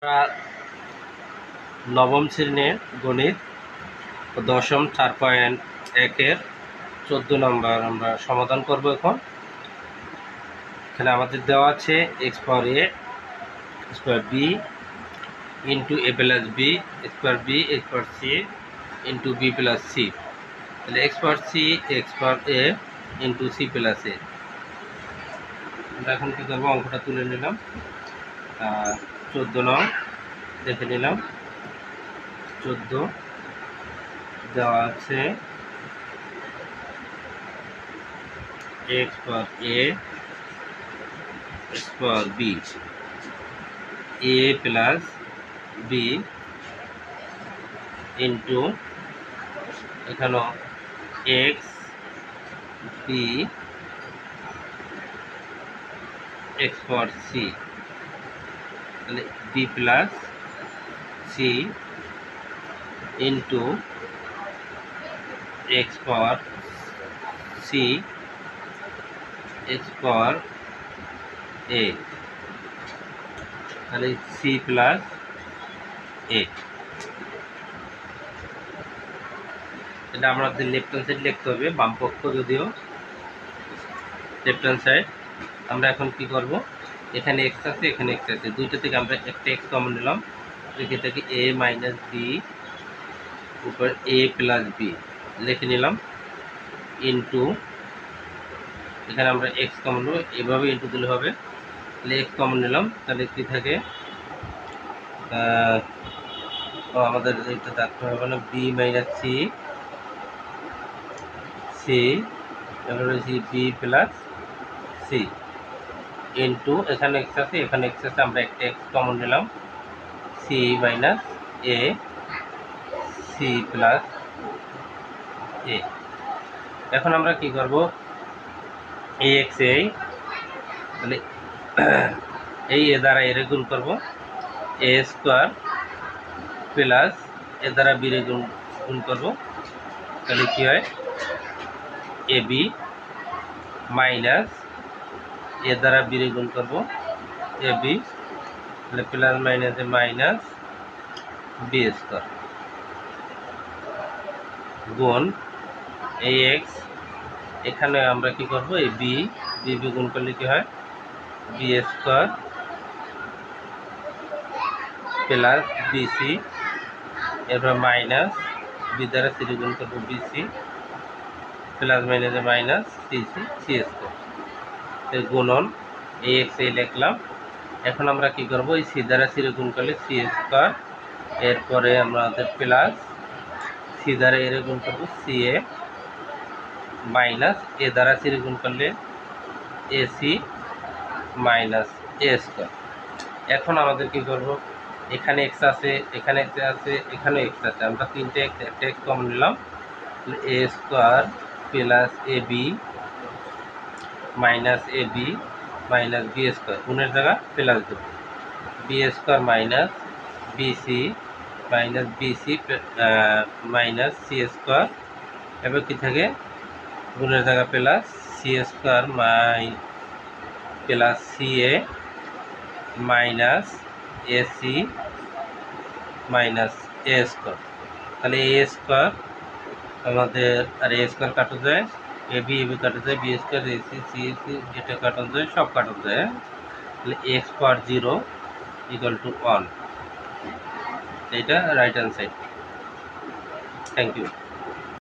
আমরা নবম শ্রেণীর গণিত দশম 4.1-এর 14 নম্বর আমরা সমাধান করব। এখানে আমাদের দেওয়া আছে x power a square b into a plus b square b x power c into b plus c। তাহলে x power c x power a into c plus a। আমরা এখন কী করবো, অঙ্কটা তুলে নিলাম। 14 নং দেখে নিলাম। 14 দেওয়া আছে x power a power b a plus b into এখানে x b x পাওয়ার c। তাহলে b plus c into x power c x power a। তাহলে c প্লাস a। এটা আমাদের লেফট হ্যান্ড সাইড লিখতে হবে, বাম পক্ষ যদিও লেফট হ্যান্ড সাইড। আমরা এখন কি করব, এখানে x আছে এখানে x আছে, দুইটা থেকে আমরা একটা x কমন নিলাম। এখান থেকে a মাইনাস b উপর a প্লাস b লিখে নিলাম ইন্টু এখানে আমরা x কমন নেব, এভাবে ইন্টু দিলে হবে। তাহলে x কমন নিলাম, তাহলে কি থাকে, আমাদের এটা দেখতে হবে না, b মাইনাস c এবার হচ্ছে b প্লাস c ইন্টু এখানে x আছে এখানে x আছে, আমরা একটা x কমন নিলাম, c minus a c plus a। এখন আমরা কি করব, ax এই তাহলে এই এ দ্বারা এর গুণ করব, a স্কোয়ার প্লাস এ দ্বারা b এর গুণ করব। তাহলে কি হয়, ab মাইনাস এ দ্বারা b এর গুণ করব ab, তাহলে প্লাস মাইনাসে মাইনাস b স্কোয়ার গুণ এই x। এখানে আমরা কি করব, এই b গুণ করলে কি হয়, b স্কোয়ার প্লাস bc, এরপর মাইনাস b দ্বারা c গুণ করব bc প্লাস মাইনাসে মাইনাস cc c স্কোয়ার গুণন এই x এই লিখলাম। এখন আমরা কি করব, এই c দ্বারা c গুণ করলে c স্কোয়ার, এরপরে আমাদের প্লাস c দ্বারা এর গুণ করব ca মাইনাস a দ্বারা c গুণ করলে ac মাইনাস a স্কোয়ার। এখন আমাদের কি করব, এখানে x আছে এখানে x আছে এখানে x আছে, আমরা তিনটে একটা x কমন নিলাম, a square plus ab minus ab minus b square, গুণের জায়গা প্লাস দেব, b square minus bc minus bc minus c square, এবার কি থাকে, গুণের জায়গা plus c square plus ca minus ac minus a square. তাহলে a square আমাদের আর a square কাটা যায়, ab কাটা যায়, b স্কোয়ার ac cac যেটা কাটানো যায় সব কাটানো যায়। তাহলে x পাওয়ার 0 ইকুয়াল টু 1, এটা right hand side. Thank you.